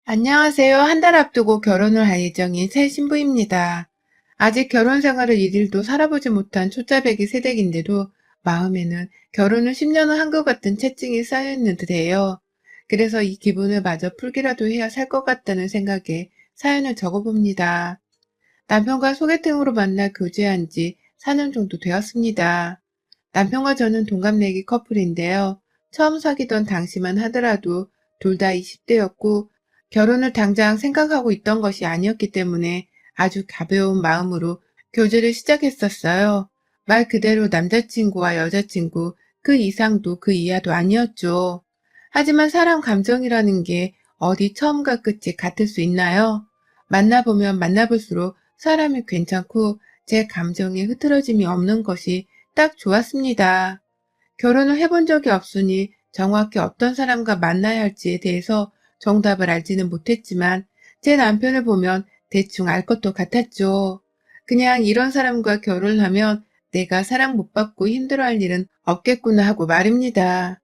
안녕하세요. 한 달 앞두고 결혼을 할 예정인 새 신부입니다. 아직 결혼 생활을 일일도 살아보지 못한 초짜배기 새댁인데도 마음에는 결혼을 10년은 한 것 같은 채증이 쌓여있는 듯해요. 그래서 이 기분을 마저 풀기라도 해야 살 것 같다는 생각에 사연을 적어봅니다. 남편과 소개팅으로 만나 교제한 지 4년 정도 되었습니다. 남편과 저는 동갑내기 커플인데요. 처음 사귀던 당시만 하더라도 둘 다 20대였고 결혼을 당장 생각하고 있던 것이 아니었기 때문에 아주 가벼운 마음으로 교제를 시작했었어요. 말 그대로 남자친구와 여자친구 그 이상도 그 이하도 아니었죠. 하지만 사람 감정이라는 게 어디 처음과 끝이 같을 수 있나요? 만나보면 만나볼수록 사람이 괜찮고 제 감정에 흐트러짐이 없는 것이 딱 좋았습니다. 결혼을 해본 적이 없으니 정확히 어떤 사람과 만나야 할지에 대해서 정답을 알지는 못했지만 제 남편을 보면 대충 알 것도 같았죠. 그냥 이런 사람과 결혼하면 내가 사랑 못 받고 힘들어할 일은 없겠구나 하고 말입니다.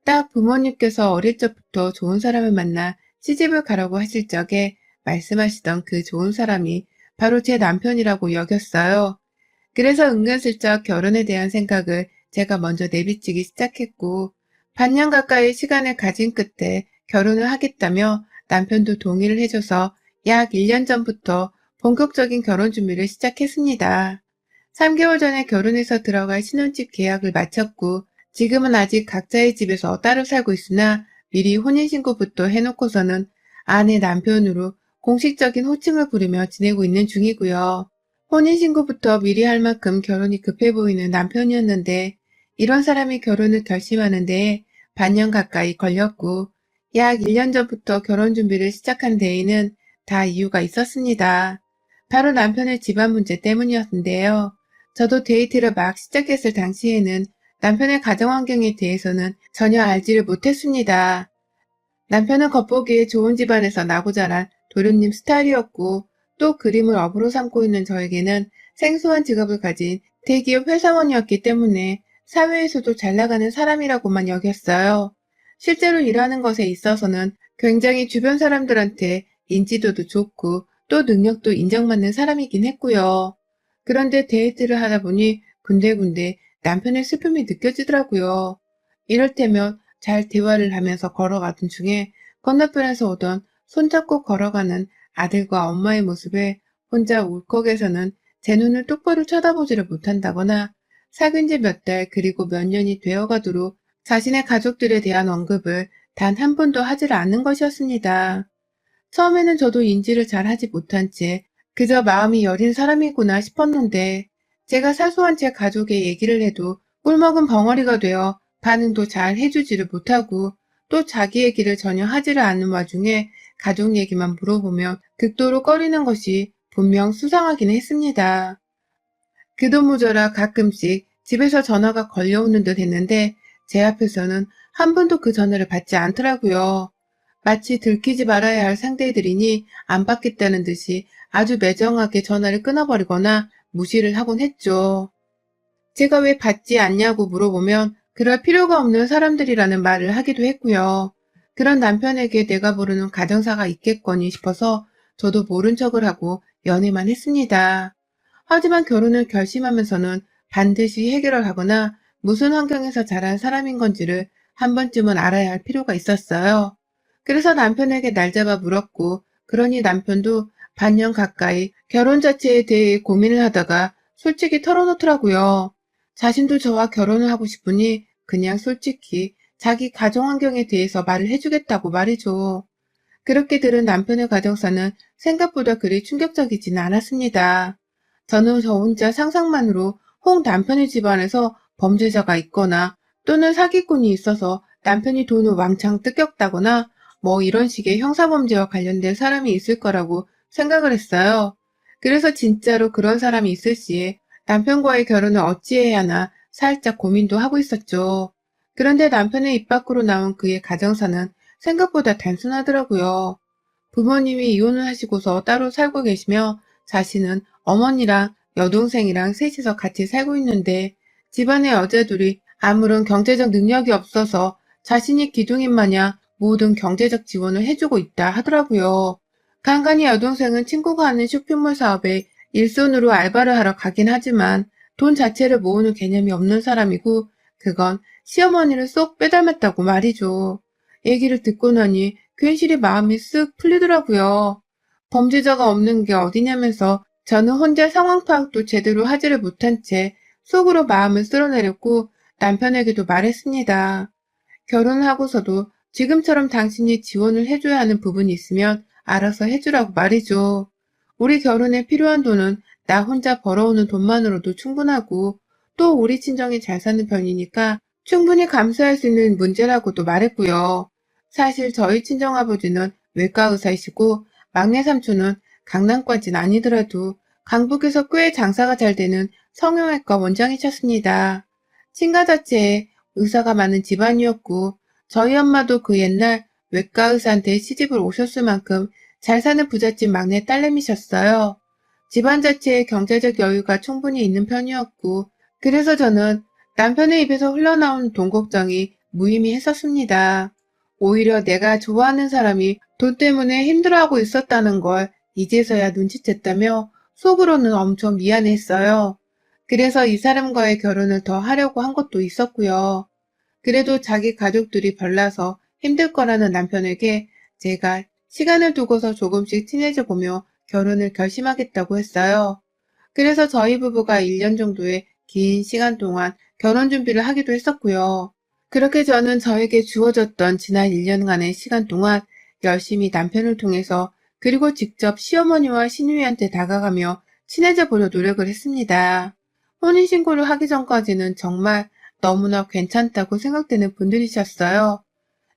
딱 부모님께서 어릴 적부터 좋은 사람을 만나 시집을 가라고 하실 적에 말씀하시던 그 좋은 사람이 바로 제 남편이라고 여겼어요. 그래서 은근슬쩍 결혼에 대한 생각을 제가 먼저 내비치기 시작했고, 반년 가까이 시간을 가진 끝에 결혼을 하겠다며 남편도 동의를 해줘서 약 1년 전부터 본격적인 결혼 준비를 시작했습니다. 3개월 전에 결혼해서 들어갈 신혼집 계약을 마쳤고, 지금은 아직 각자의 집에서 따로 살고 있으나 미리 혼인신고부터 해놓고서는 아내 남편으로 공식적인 호칭을 부르며 지내고 있는 중이고요. 혼인신고부터 미리 할 만큼 결혼이 급해 보이는 남편이었는데 이런 사람이 결혼을 결심하는데 반년 가까이 걸렸고 약 1년 전부터 결혼 준비를 시작한 데에는 다 이유가 있었습니다. 바로 남편의 집안 문제 때문이었는데요. 저도 데이트를 막 시작했을 당시에는 남편의 가정 환경에 대해서는 전혀 알지를 못했습니다. 남편은 겉보기에 좋은 집안에서 나고 자란 도련님 스타일이었고 또 그림을 업으로 삼고 있는 저에게는 생소한 직업을 가진 대기업 회사원이었기 때문에 사회에서도 잘 나가는 사람이라고만 여겼어요. 실제로 일하는 것에 있어서는 굉장히 주변 사람들한테 인지도도 좋고 또 능력도 인정받는 사람이긴 했고요. 그런데 데이트를 하다 보니 군데군데 남편의 슬픔이 느껴지더라고요. 이럴 때면 잘 대화를 하면서 걸어가던 중에 건너편에서 오던 손잡고 걸어가는 아들과 엄마의 모습에 혼자 울컥해서는 제 눈을 똑바로 쳐다보지를 못한다거나 사귄 지 몇 달 그리고 몇 년이 되어가도록 자신의 가족들에 대한 언급을 단 한 번도 하질 않는 것이었습니다. 처음에는 저도 인지를 잘 하지 못한 채 그저 마음이 여린 사람이구나 싶었는데 제가 사소한 제 가족의 얘기를 해도 꿀먹은 벙어리가 되어 반응도 잘 해주지를 못하고 또 자기 얘기를 전혀 하지를 않는 와중에 가족 얘기만 물어보면 극도로 꺼리는 것이 분명 수상하긴 했습니다. 그도 모자라 가끔씩 집에서 전화가 걸려오는 듯 했는데 제 앞에서는 한 번도 그 전화를 받지 않더라고요. 마치 들키지 말아야 할 상대들이니 안 받겠다는 듯이 아주 매정하게 전화를 끊어버리거나 무시를 하곤 했죠. 제가 왜 받지 않냐고 물어보면 그럴 필요가 없는 사람들이라는 말을 하기도 했고요. 그런 남편에게 내가 모르는 가정사가 있겠거니 싶어서 저도 모른 척을 하고 연애만 했습니다. 하지만 결혼을 결심하면서는 반드시 해결을 하거나 무슨 환경에서 자란 사람인 건지를 한 번쯤은 알아야 할 필요가 있었어요. 그래서 남편에게 날 잡아 물었고, 그러니 남편도 반년 가까이 결혼 자체에 대해 고민을 하다가 솔직히 털어놓더라고요. 자신도 저와 결혼을 하고 싶으니 그냥 솔직히 자기 가정 환경에 대해서 말을 해주겠다고 말이죠. 그렇게 들은 남편의 가정사는 생각보다 그리 충격적이지는 않았습니다. 저는 저 혼자 상상만으로 혹 남편의 집안에서 범죄자가 있거나 또는 사기꾼이 있어서 남편이 돈을 왕창 뜯겼다거나 뭐 이런 식의 형사범죄와 관련된 사람이 있을 거라고 생각을 했어요. 그래서 진짜로 그런 사람이 있을 시에 남편과의 결혼을 어찌해야 하나 살짝 고민도 하고 있었죠. 그런데 남편의 입 밖으로 나온 그의 가정사는 생각보다 단순하더라고요. 부모님이 이혼을 하시고서 따로 살고 계시며 자신은 어머니랑 여동생이랑 셋이서 같이 살고 있는데 집안의 여자들이 아무런 경제적 능력이 없어서 자신이 기둥인 마냥 모든 경제적 지원을 해주고 있다 하더라고요. 간간히 여동생은 친구가 하는 쇼핑몰 사업에 일손으로 알바를 하러 가긴 하지만 돈 자체를 모으는 개념이 없는 사람이고 그건 시어머니를 쏙 빼닮았다고 말이죠. 얘기를 듣고 나니 괜시리 마음이 쓱 풀리더라고요. 범죄자가 없는 게 어디냐면서 저는 혼자 상황 파악도 제대로 하지를 못한 채 속으로 마음을 쓸어내렸고 남편에게도 말했습니다. 결혼하고서도 지금처럼 당신이 지원을 해줘야 하는 부분이 있으면 알아서 해주라고 말이죠. 우리 결혼에 필요한 돈은 나 혼자 벌어오는 돈만으로도 충분하고 또 우리 친정이 잘 사는 편이니까 충분히 감수할 수 있는 문제라고도 말했고요. 사실 저희 친정아버지는 외과 의사이시고 막내 삼촌은 강남까진 아니더라도 강북에서 꽤 장사가 잘 되는 성형외과 원장이셨습니다. 친가 자체에 의사가 많은 집안이었고 저희 엄마도 그 옛날 외과 의사한테 시집을 오셨을 만큼 잘 사는 부잣집 막내 딸내미셨어요. 집안 자체에 경제적 여유가 충분히 있는 편이었고 그래서 저는 남편의 입에서 흘러나온 돈 걱정이 무의미했었습니다. 오히려 내가 좋아하는 사람이 돈 때문에 힘들어하고 있었다는 걸 이제서야 눈치챘다며 속으로는 엄청 미안했어요. 그래서 이 사람과의 결혼을 더 하려고 한 것도 있었고요. 그래도 자기 가족들이 별나서 힘들 거라는 남편에게 제가 시간을 두고서 조금씩 친해져 보며 결혼을 결심하겠다고 했어요. 그래서 저희 부부가 1년 정도의 긴 시간 동안 결혼 준비를 하기도 했었고요. 그렇게 저는 저에게 주어졌던 지난 1년간의 시간 동안 열심히 남편을 통해서 그리고 직접 시어머니와 시누이한테 다가가며 친해져 보려 노력을 했습니다. 혼인신고를 하기 전까지는 정말 너무나 괜찮다고 생각되는 분들이셨어요.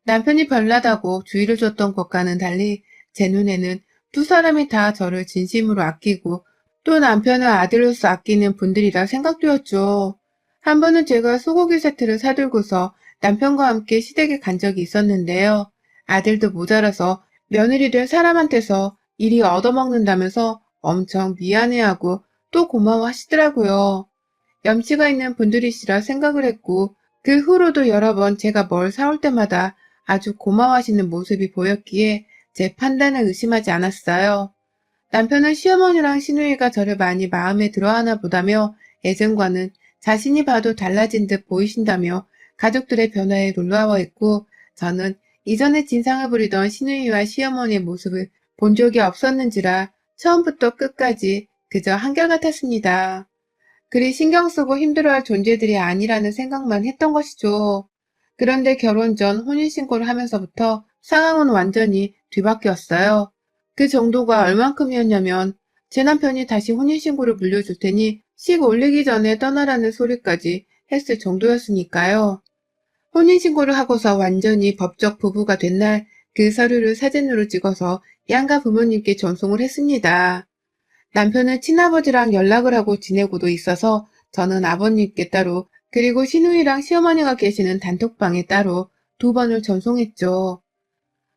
남편이 별나다고 주의를 줬던 것과는 달리 제 눈에는 두 사람이 다 저를 진심으로 아끼고 또 남편을 아들로서 아끼는 분들이라 생각되었죠. 한 번은 제가 소고기 세트를 사들고서 남편과 함께 시댁에 간 적이 있었는데요. 아들도 모자라서 며느리 될 사람한테서 일이 얻어먹는다면서 엄청 미안해하고 또 고마워하시더라고요. 염치가 있는 분들이시라 생각을 했고 그 후로도 여러 번 제가 뭘 사올 때마다 아주 고마워하시는 모습이 보였기에 제 판단을 의심하지 않았어요. 남편은 시어머니랑 시누이가 저를 많이 마음에 들어하나 보다며 예전과는 자신이 봐도 달라진 듯 보이신다며 가족들의 변화에 놀라워했고 저는 이전에 진상을 부리던 시누이와 시어머니의 모습을 본 적이 없었는지라 처음부터 끝까지 그저 한결같았습니다. 그리 신경 쓰고 힘들어할 존재들이 아니라는 생각만 했던 것이죠. 그런데 결혼 전 혼인신고를 하면서부터 상황은 완전히 뒤바뀌었어요. 그 정도가 얼만큼이었냐면 제 남편이 다시 혼인신고를 물려줄 테니 식 올리기 전에 떠나라는 소리까지 했을 정도였으니까요. 혼인신고를 하고서 완전히 법적 부부가 된 날 그 서류를 사진으로 찍어서 양가 부모님께 전송을 했습니다. 남편은 친아버지랑 연락을 하고 지내고도 있어서 저는 아버님께 따로 그리고 시누이랑 시어머니가 계시는 단톡방에 따로 2번을 전송했죠.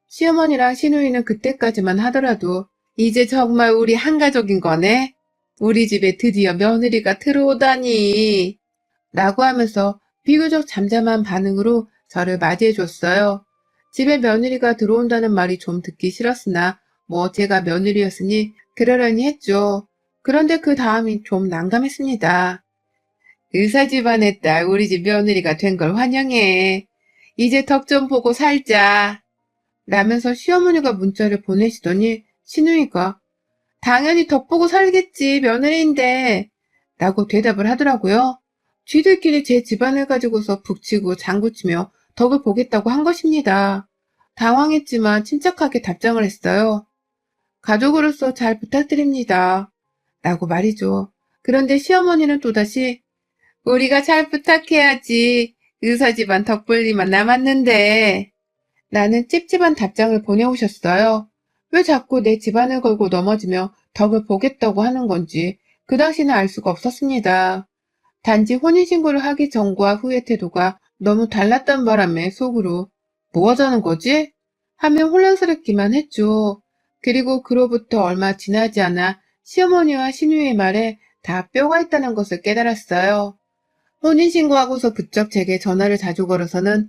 시어머니랑 시누이는 그때까지만 하더라도 이제 정말 우리 한가족인 거네? 우리 집에 드디어 며느리가 들어오다니 라고 하면서 비교적 잠잠한 반응으로 저를 맞이해 줬어요. 집에 며느리가 들어온다는 말이 좀 듣기 싫었으나 뭐 제가 며느리였으니 그러려니 했죠. 그런데 그 다음이 좀 난감했습니다. 의사 집안의 딸 우리 집 며느리가 된 걸 환영해. 이제 덕 좀 보고 살자. 라면서 시어머니가 문자를 보내시더니 시누이가 당연히 덕 보고 살겠지 며느리인데 라고 대답을 하더라고요. 쥐들끼리 제 집안을 가지고서 북치고 장구치며 덕을 보겠다고 한 것입니다. 당황했지만 침착하게 답장을 했어요. 가족으로서 잘 부탁드립니다. 라고 말이죠. 그런데 시어머니는 또다시 우리가 잘 부탁해야지. 의사 집안 덕볼일만 남았는데. 라는 찝찝한 답장을 보내오셨어요. 왜 자꾸 내 집안을 걸고 넘어지며 덕을 보겠다고 하는 건지 그 당시는 알 수가 없었습니다. 단지 혼인신고를 하기 전과 후의 태도가 너무 달랐던 바람에 속으로 뭐 하자는 거지? 하며 혼란스럽기만 했죠. 그리고 그로부터 얼마 지나지 않아 시어머니와 시누이의 말에 다 뼈가 있다는 것을 깨달았어요. 혼인신고하고서 부쩍 제게 전화를 자주 걸어서는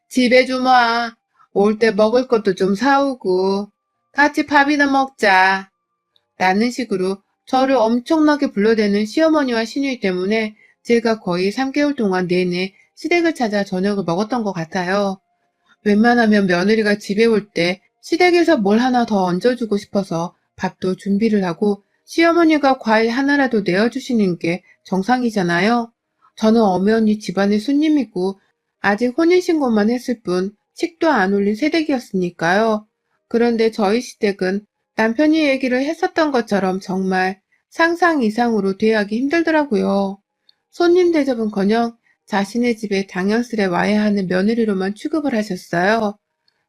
집에 좀 와. 올 때 먹을 것도 좀 사오고 같이 밥이나 먹자. 라는 식으로 저를 엄청나게 불러대는 시어머니와 시누이 때문에 제가 거의 3개월 동안 내내 시댁을 찾아 저녁을 먹었던 것 같아요. 웬만하면 며느리가 집에 올 때 시댁에서 뭘 하나 더 얹어주고 싶어서 밥도 준비를 하고 시어머니가 과일 하나라도 내어주시는 게 정상이잖아요. 저는 엄연히 집안의 손님이고 아직 혼인신고만 했을 뿐 식도 안 올린 새댁이었으니까요. 그런데 저희 시댁은 남편이 얘기를 했었던 것처럼 정말 상상 이상으로 대하기 힘들더라고요. 손님 대접은커녕 자신의 집에 당연스레 와야 하는 며느리로만 취급을 하셨어요.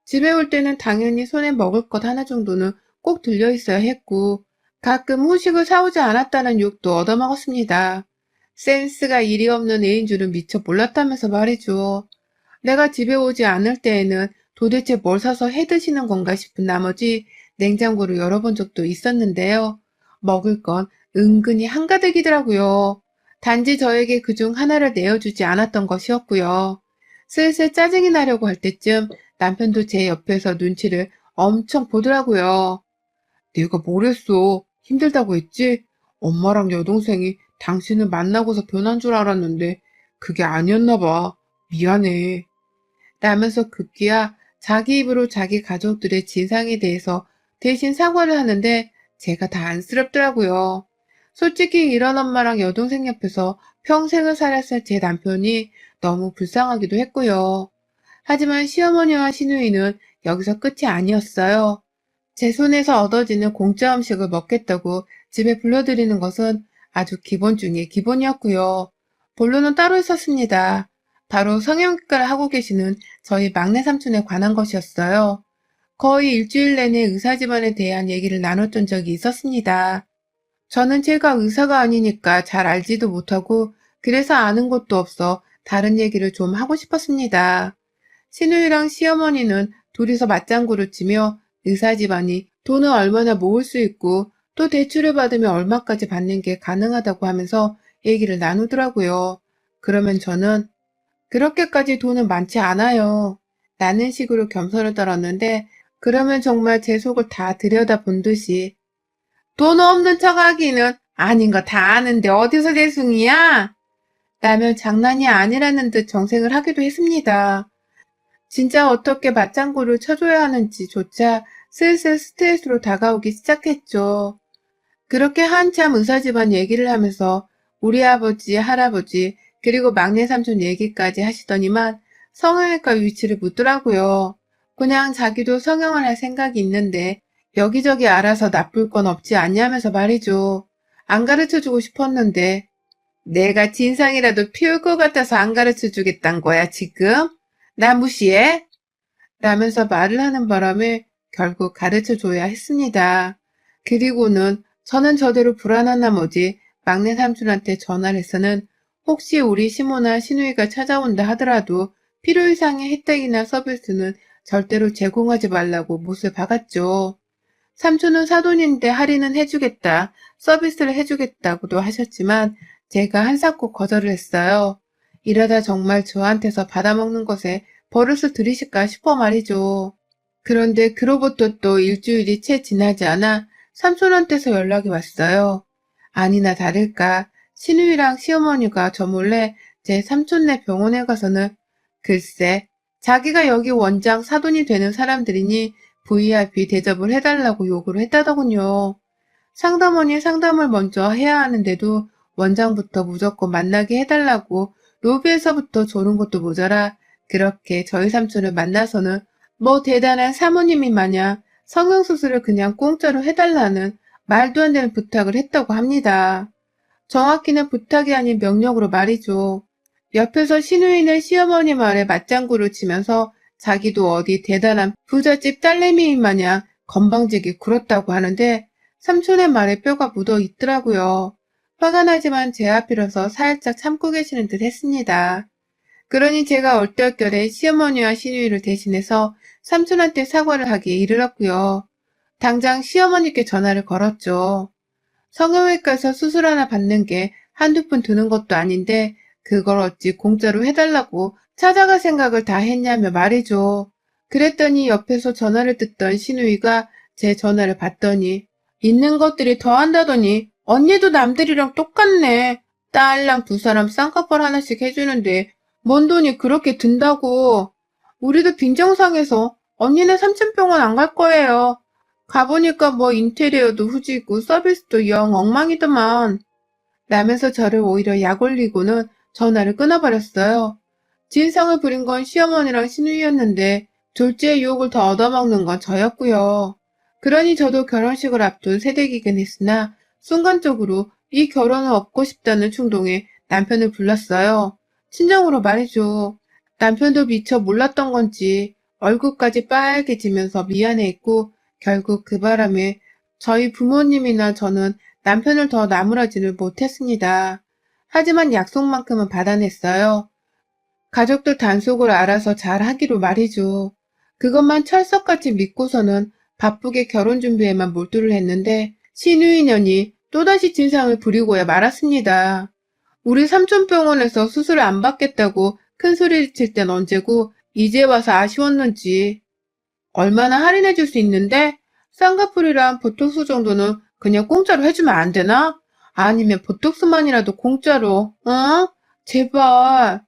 집에 올 때는 당연히 손에 먹을 것 하나 정도는 꼭 들려 있어야 했고, 가끔 후식을 사오지 않았다는 욕도 얻어먹었습니다. 센스가 이리 없는 애인 줄은 미처 몰랐다면서 말이죠. 내가 집에 오지 않을 때에는 도대체 뭘 사서 해 드시는 건가 싶은 나머지 냉장고를 열어본 적도 있었는데요. 먹을 건 은근히 한가득이더라고요. 단지 저에게 그중 하나를 내어주지 않았던 것이었고요. 슬슬 짜증이 나려고 할 때쯤 남편도 제 옆에서 눈치를 엄청 보더라고요. 내가 뭘 했어? 힘들다고 했지? 엄마랑 여동생이 당신을 만나고서 변한 줄 알았는데 그게 아니었나 봐. 미안해. 라면서 급기야 자기 입으로 자기 가족들의 진상에 대해서 대신 사과를 하는데 제가 다 안쓰럽더라고요. 솔직히 이런 엄마랑 여동생 옆에서 평생을 살았을 제 남편이 너무 불쌍하기도 했고요. 하지만 시어머니와 시누이는 여기서 끝이 아니었어요. 제 손에서 얻어지는 공짜 음식을 먹겠다고 집에 불러들이는 것은 아주 기본 중에 기본이었고요. 본론은 따로 있었습니다. 바로 성형외과를 하고 계시는 저희 막내 삼촌에 관한 것이었어요. 거의 일주일 내내 의사 집안에 대한 얘기를 나눴던 적이 있었습니다. 저는 제가 의사가 아니니까 잘 알지도 못하고 그래서 아는 것도 없어 다른 얘기를 좀 하고 싶었습니다. 시누이랑 시어머니는 둘이서 맞장구를 치며 의사 집안이 돈을 얼마나 모을 수 있고 또 대출을 받으면 얼마까지 받는 게 가능하다고 하면서 얘기를 나누더라고요. 그러면 저는 그렇게까지 돈은 많지 않아요. 라는 식으로 겸손을 떨었는데 그러면 정말 제 속을 다 들여다본 듯이 돈 없는 척 하기는 아닌 거 다 아는데 어디서 대숭이야? 라며 장난이 아니라는 듯 정색을 하기도 했습니다. 진짜 어떻게 맞장구를 쳐줘야 하는지조차 슬슬 스트레스로 다가오기 시작했죠. 그렇게 한참 의사 집안 얘기를 하면서 우리 아버지, 할아버지, 그리고 막내 삼촌 얘기까지 하시더니만 성형외과 위치를 묻더라고요. 그냥 자기도 성형을 할 생각이 있는데 여기저기 알아서 나쁠 건 없지 않냐면서 말이죠. 안 가르쳐주고 싶었는데 내가 진상이라도 피울 것 같아서 안 가르쳐주겠단 거야, 지금? 나 무시해? 라면서 말을 하는 바람에 결국 가르쳐줘야 했습니다. 그리고는 저는 저대로 불안한 나머지 막내 삼촌한테 전화를 해서는 혹시 우리 시모나 시누이가 찾아온다 하더라도 필요 이상의 혜택이나 서비스는 절대로 제공하지 말라고 못을 박았죠. 삼촌은 사돈인데 할인은 해주겠다, 서비스를 해주겠다고도 하셨지만 제가 한사코 거절을 했어요. 이러다 정말 저한테서 받아먹는 것에 버릇을 들이실까 싶어 말이죠. 그런데 그로부터 또 일주일이 채 지나지 않아 삼촌한테서 연락이 왔어요. 아니나 다를까 시누이랑 시어머니가 저 몰래 제 삼촌네 병원에 가서는 글쎄 자기가 여기 원장 사돈이 되는 사람들이니 VIP 대접을 해달라고 요구를 했다더군요. 상담원이 상담을 먼저 해야 하는데도 원장부터 무조건 만나게 해달라고 로비에서부터 조른 것도 모자라 그렇게 저희 삼촌을 만나서는 뭐 대단한 사모님이 마냥 성형수술을 그냥 공짜로 해달라는 말도 안 되는 부탁을 했다고 합니다. 정확히는 부탁이 아닌 명령으로 말이죠. 옆에서 시누이는 시어머니 말에 맞장구를 치면서 자기도 어디 대단한 부잣집 딸내미인 마냥 건방지게 굴었다고 하는데 삼촌의 말에 뼈가 묻어 있더라고요. 화가 나지만 제 앞이라서 살짝 참고 계시는 듯 했습니다. 그러니 제가 얼떨결에 시어머니와 시누이를 대신해서 삼촌한테 사과를 하기에 이르렀고요. 당장 시어머니께 전화를 걸었죠. 성형외과에서 수술 하나 받는 게 한두 푼 드는 것도 아닌데 그걸 어찌 공짜로 해달라고 찾아갈 생각을 다 했냐며 말이죠. 그랬더니 옆에서 전화를 듣던 시누이가 제 전화를 받더니 있는 것들이 더한다더니 언니도 남들이랑 똑같네. 딸랑 두 사람 쌍꺼풀 하나씩 해주는데 뭔 돈이 그렇게 든다고. 우리도 빈정상해서 언니네 삼천병원 안 갈 거예요. 가보니까 뭐 인테리어도 후지고 서비스도 영 엉망이더만. 라면서 저를 오히려 약 올리고는 전화를 끊어버렸어요. 진상을 부린 건 시어머니랑 시누이였는데 졸지의 유혹을 더 얻어먹는 건 저였고요. 그러니 저도 결혼식을 앞둔 새댁이긴 했으나 순간적으로 이 결혼을 얻고 싶다는 충동에 남편을 불렀어요. 친정으로 말이죠. 남편도 미처 몰랐던 건지 얼굴까지 빨개지면서 미안해했고 결국 그 바람에 저희 부모님이나 저는 남편을 더 나무라지를 못했습니다. 하지만 약속만큼은 받아냈어요. 가족들 단속을 알아서 잘 하기로 말이죠. 그것만 철석같이 믿고서는 바쁘게 결혼 준비에만 몰두를 했는데 신우이년이 또다시 진상을 부리고야 말았습니다. 우리 삼촌병원에서 수술을 안 받겠다고 큰 소리를 칠 땐 언제고 이제 와서 아쉬웠는지. 얼마나 할인해 줄 수 있는데 쌍꺼풀이랑 보톡스 정도는 그냥 공짜로 해주면 안 되나? 아니면 보톡스만이라도 공짜로, 어? 제발.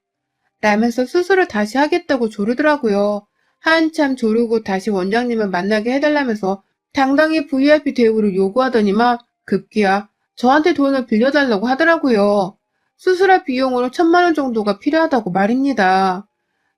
라면서 수술을 다시 하겠다고 조르더라고요. 한참 조르고 다시 원장님을 만나게 해달라면서 당당히 VIP 대우를 요구하더니만 급기야 저한테 돈을 빌려달라고 하더라고요. 수술할 비용으로 1,000만 원 정도가 필요하다고 말입니다.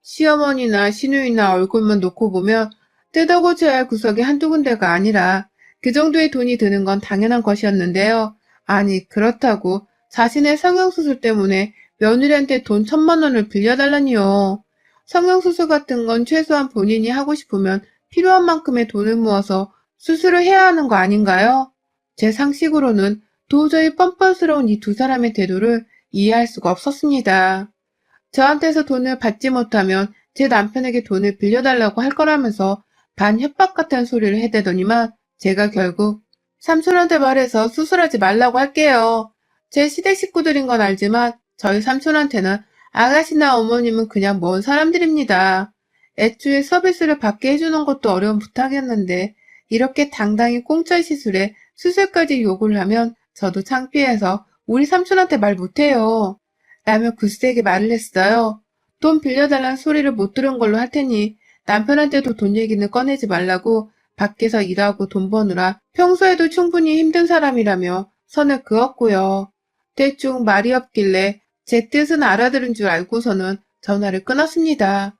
시어머니나 시누이나 얼굴만 놓고 보면 뜯어고쳐야 할 구석이 한두 군데가 아니라 그 정도의 돈이 드는 건 당연한 것이었는데요. 아니 그렇다고 자신의 성형수술 때문에 며느리한테 돈 1,000만 원을 빌려달라니요. 성형수술 같은 건 최소한 본인이 하고 싶으면 필요한 만큼의 돈을 모아서 수술을 해야 하는 거 아닌가요? 제 상식으로는 도저히 뻔뻔스러운 이 두 사람의 태도를 이해할 수가 없었습니다. 저한테서 돈을 받지 못하면 제 남편에게 돈을 빌려달라고 할 거라면서 반협박 같은 소리를 해대더니만 제가 결국 삼촌한테 말해서 수술하지 말라고 할게요. 제 시댁 식구들인 건 알지만 저희 삼촌한테는 아가씨나 어머님은 그냥 먼 사람들입니다. 애초에 서비스를 받게 해주는 것도 어려운 부탁이었는데 이렇게 당당히 공짜 시술에 수술까지 요구를 하면 저도 창피해서 우리 삼촌한테 말 못해요. 라며 굳세게 말을 했어요. 돈 빌려달라는 소리를 못 들은 걸로 할 테니 남편한테도 돈 얘기는 꺼내지 말라고 밖에서 일하고 돈 버느라 평소에도 충분히 힘든 사람이라며 선을 그었고요. 대충 말이 없길래 제 뜻은 알아들은 줄 알고서는 전화를 끊었습니다.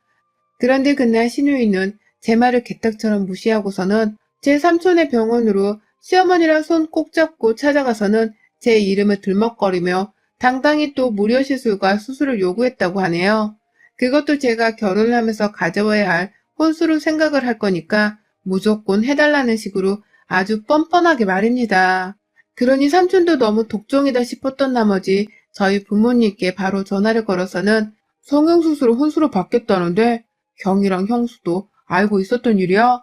그런데 그날 시누이는 제 말을 개떡처럼 무시하고서는 제 삼촌의 병원으로 시어머니랑 손 꼭 잡고 찾아가서는 제 이름을 들먹거리며 당당히 또 무료 시술과 수술을 요구했다고 하네요. 그것도 제가 결혼을 하면서 가져와야 할 혼수로 생각을 할 거니까 무조건 해달라는 식으로 아주 뻔뻔하게 말입니다. 그러니 삼촌도 너무 독종이다 싶었던 나머지 저희 부모님께 바로 전화를 걸어서는 성형수술을 혼수로 받겠다는데 경이랑 형수도 알고 있었던 일이야?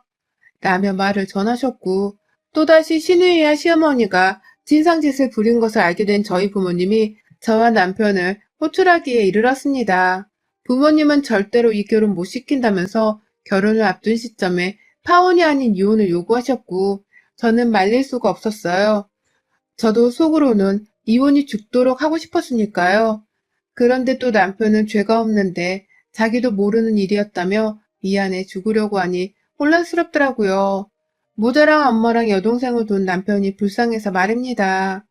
라며 말을 전하셨고 또다시 시누이와 시어머니가 진상짓을 부린 것을 알게 된 저희 부모님이 저와 남편을 호출하기에 이르렀습니다. 부모님은 절대로 이 결혼 못 시킨다면서 결혼을 앞둔 시점에 파혼이 아닌 이혼을 요구하셨고 저는 말릴 수가 없었어요. 저도 속으로는 이혼이 죽도록 하고 싶었으니까요. 그런데 또 남편은 죄가 없는데 자기도 모르는 일이었다며 미안해 죽으려고 하니 혼란스럽더라고요. 모자랑 엄마랑 여동생을 둔 남편이 불쌍해서 말입니다.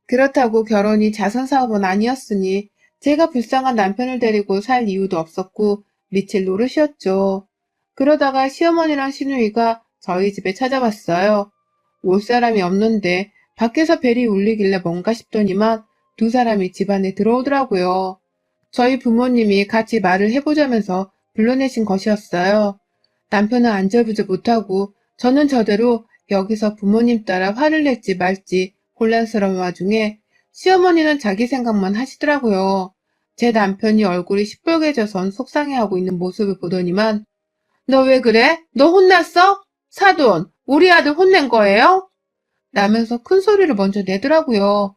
그렇다고 결혼이 자선사업은 아니었으니 제가 불쌍한 남편을 데리고 살 이유도 없었고 미칠 노릇이었죠. 그러다가 시어머니랑 시누이가 저희 집에 찾아왔어요. 올 사람이 없는데 밖에서 벨이 울리길래 뭔가 싶더니만 두 사람이 집 안에 들어오더라고요. 저희 부모님이 같이 말을 해보자면서 불러내신 것이었어요. 남편은 안절부절 못하고 저는 저대로 여기서 부모님 따라 화를 낼지 말지 혼란스러운 와중에 시어머니는 자기 생각만 하시더라고요. 제 남편이 얼굴이 시뻘개져선 속상해하고 있는 모습을 보더니만 너 왜 그래? 너 혼났어? 사돈, 우리 아들 혼낸 거예요? 라면서 큰 소리를 먼저 내더라고요.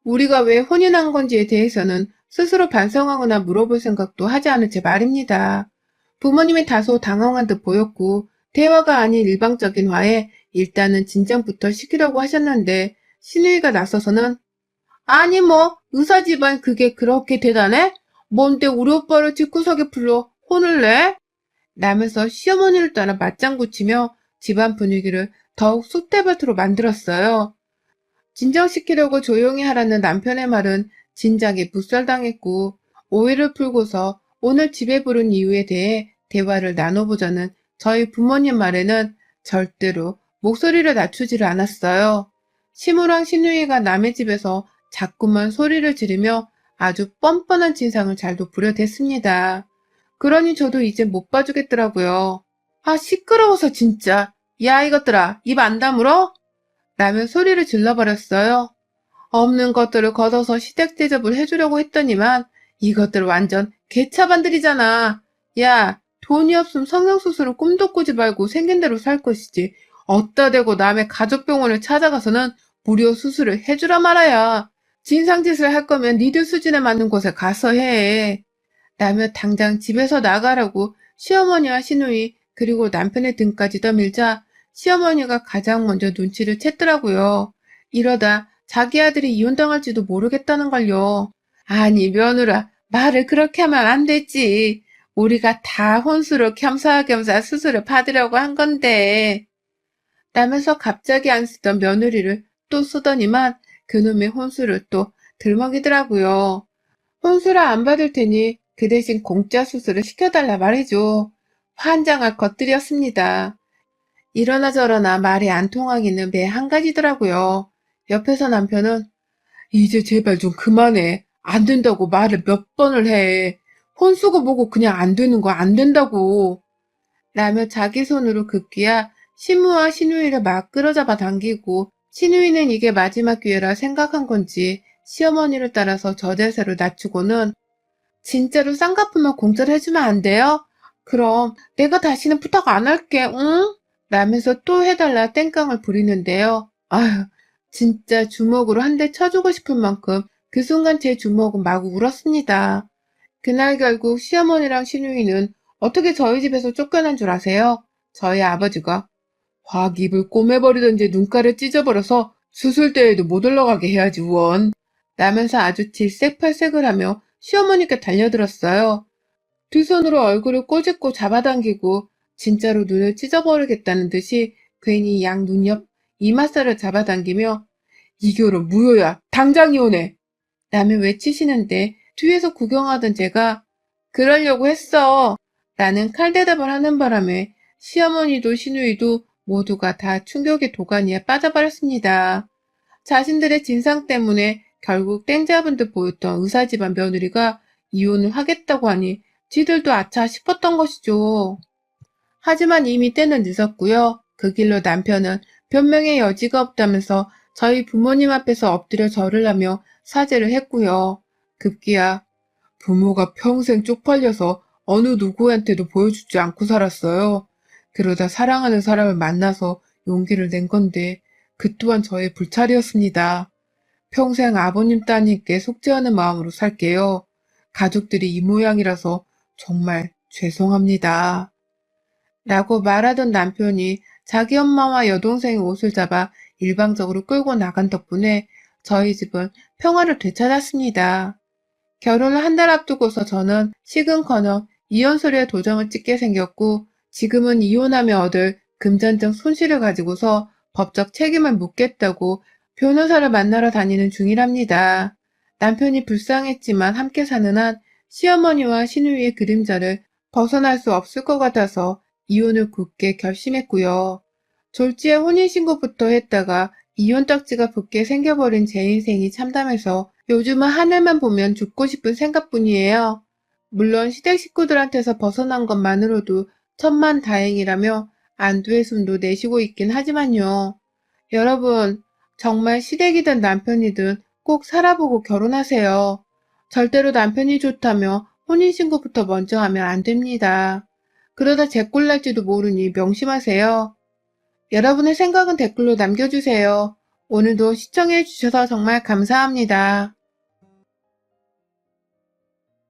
우리가 왜 혼이 난 건지에 대해서는 스스로 반성하거나 물어볼 생각도 하지 않은 채 말입니다. 부모님이 다소 당황한 듯 보였고 대화가 아닌 일방적인 화에 일단은 진정부터 시키려고 하셨는데 신우이가 나서서는 아니 뭐 의사 집안 그게 그렇게 대단해? 뭔데 우리 오빠를 집구석에 불러 혼을 내? 라면서 시어머니를 따라 맞장구 치며 집안 분위기를 더욱 쑥대밭으로 만들었어요. 진정시키려고 조용히 하라는 남편의 말은 진작에 묵살당했고 오해를 풀고서 오늘 집에 부른 이유에 대해 대화를 나눠보자는 저희 부모님 말에는 절대로 목소리를 낮추지를 않았어요. 시무랑 시누이가 남의 집에서 자꾸만 소리를 지르며 아주 뻔뻔한 진상을 잘도 부려댔습니다. 그러니 저도 이제 못 봐주겠더라고요. 아 시끄러워서 진짜. 야 이것들아 입 안 다물어? 라며 소리를 질러버렸어요. 없는 것들을 걷어서 시댁 대접을 해주려고 했더니만 이것들 완전 개차반들이잖아. 야, 돈이 없음 성형수술은 꿈도 꾸지 말고 생긴 대로 살 것이지. 어따 대고 남의 가족병원을 찾아가서는 무료 수술을 해주라 말아야. 진상짓을 할 거면 니들 수준에 맞는 곳에 가서 해. 라며 당장 집에서 나가라고 시어머니와 시누이 그리고 남편의 등까지 떠밀자 시어머니가 가장 먼저 눈치를 챘더라고요. 이러다 자기 아들이 이혼당할지도 모르겠다는 걸요. 아니 며느라 말을 그렇게 하면 안 되지. 우리가 다 혼수로 겸사겸사 수술을 받으려고 한 건데. 라면서 갑자기 안 쓰던 며느리를 또 쓰더니만 그놈의 혼수를 또 들먹이더라고요. 혼수를 안 받을 테니 그 대신 공짜 수술을 시켜달라 말해줘. 환장할 것들이었습니다. 이러나 저러나 말이 안 통하기는 매 한 가지더라고요. 옆에서 남편은 이제 제발 좀 그만해. 안 된다고 말을 몇 번을 해. 혼수고 뭐고 그냥 안 되는 거 안 된다고. 라며 자기 손으로 급기야 시무와 시누이를 막 끌어잡아 당기고 시누이는 이게 마지막 기회라 생각한 건지 시어머니를 따라서 저 자세로 낮추고는 진짜로 쌍꺼풀만 공짜로 해주면 안 돼요? 그럼 내가 다시는 부탁 안 할게, 응? 라면서 또 해달라 땡깡을 부리는데요. 아휴, 진짜 주먹으로 한 대 쳐주고 싶은 만큼 그 순간 제 주먹은 마구 울었습니다. 그날 결국 시어머니랑 시누이는 어떻게 저희 집에서 쫓겨난 줄 아세요? 저희 아버지가 확 입을 꼬매버리던지 눈가를 찢어버려서 수술대에도 못 올라가게 해야지 원. 라면서 아주 질색팔색을 하며 시어머니께 달려들었어요. 두 손으로 얼굴을 꼬집고 잡아당기고 진짜로 눈을 찢어버리겠다는 듯이 괜히 양 눈 옆 이마살을 잡아당기며 이 결혼 무효야. 당장 이혼해. 라며 외치시는데 뒤에서 구경하던 제가 그러려고 했어. 라는 칼대답을 하는 바람에 시어머니도 시누이도 모두가 다 충격의 도가니에 빠져버렸습니다. 자신들의 진상 때문에 결국 땡잡은 듯 보였던 의사집안 며느리가 이혼을 하겠다고 하니 지들도 아차 싶었던 것이죠. 하지만 이미 때는 늦었고요. 그 길로 남편은 변명의 여지가 없다면서 저희 부모님 앞에서 엎드려 절을 하며 사죄를 했고요. 급기야 부모가 평생 쪽팔려서 어느 누구한테도 보여주지 않고 살았어요. 그러다 사랑하는 사람을 만나서 용기를 낸 건데 그 또한 저의 불찰이었습니다. 평생 아버님 따님께 속죄하는 마음으로 살게요. 가족들이 이 모양이라서 정말 죄송합니다. 라고 말하던 남편이 자기 엄마와 여동생의 옷을 잡아 일방적으로 끌고 나간 덕분에 저희 집은 평화를 되찾았습니다. 결혼을 한 달 앞두고서 저는 식은커녕 이혼서류에 도장을 찍게 생겼고 지금은 이혼하며 얻을 금전적 손실을 가지고서 법적 책임을 묻겠다고 변호사를 만나러 다니는 중이랍니다. 남편이 불쌍했지만 함께 사는 한 시어머니와 시누이의 그림자를 벗어날 수 없을 것 같아서 이혼을 굳게 결심했고요. 졸지에 혼인신고부터 했다가 이혼 딱지가 붙게 생겨버린 제 인생이 참담해서 요즘은 하늘만 보면 죽고 싶은 생각뿐이에요. 물론 시댁 식구들한테서 벗어난 것만으로도 천만다행이라며 안도의 숨도 내쉬고 있긴 하지만요. 여러분, 정말 시댁이든 남편이든 꼭 살아보고 결혼하세요. 절대로 남편이 좋다며 혼인신고부터 먼저 하면 안 됩니다. 그러다 제 꼴 날지도 모르니 명심하세요. 여러분의 생각은 댓글로 남겨주세요. 오늘도 시청해주셔서 정말 감사합니다.